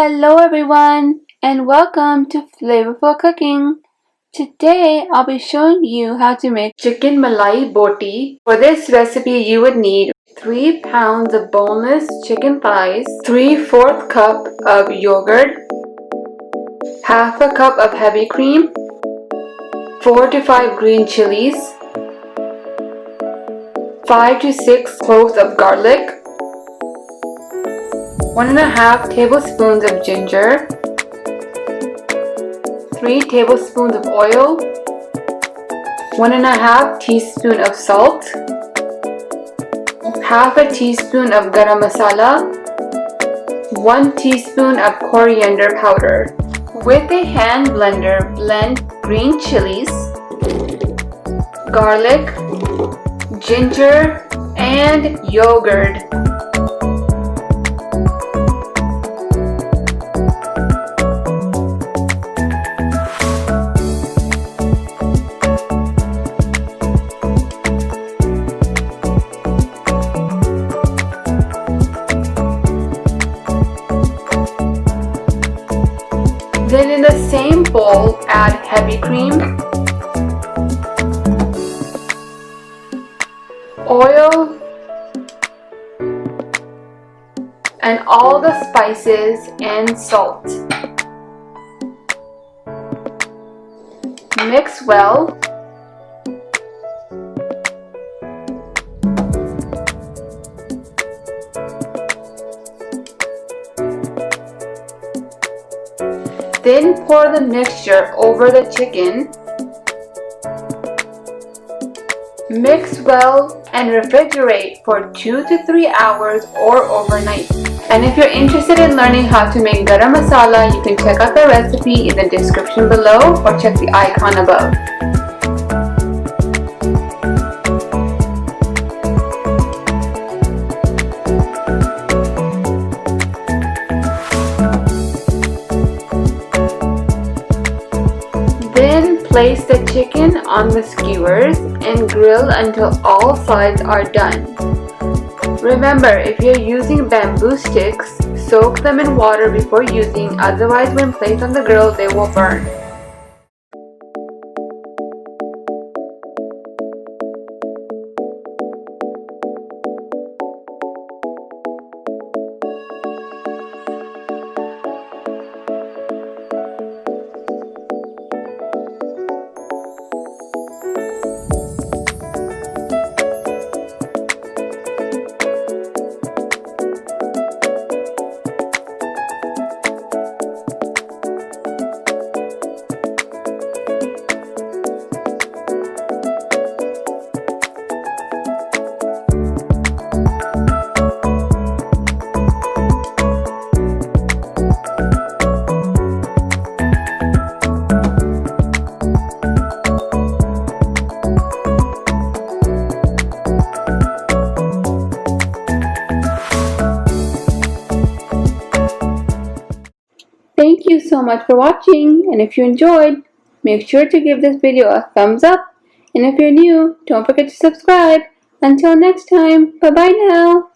Hello everyone and welcome to Flavorful Cooking. Today I'll be showing you how to make chicken Malai Boti. For this recipe you would need 3 pounds of boneless chicken thighs, 3/4 cup of yogurt, half a cup of heavy cream, 4 to 5 green chilies, 5 to 6 cloves of garlic, 1.5 tablespoons of ginger, 3 tablespoons of oil, 1.5 teaspoon of salt, half a teaspoon of garam masala, 1 teaspoon of coriander powder. With a hand blender, blend green chilies, garlic, ginger, and yogurt. Then in the same bowl, add heavy cream, oil, and all the spices and salt. Mix well. Then pour the mixture over the chicken. Mix well and refrigerate for 2 to 3 hours or overnight. And if you're interested in learning how to make garam masala, you can check out the recipe in the description below or check the icon above. Then place the chicken on the skewers and grill until all sides are done. Remember, if you're using bamboo sticks, soak them in water before using, otherwise when placed on the grill they will burn. Thank you so much for watching, and if you enjoyed, make sure to give this video a thumbs up, and if you're new, don't forget to subscribe. Until next time, bye bye now.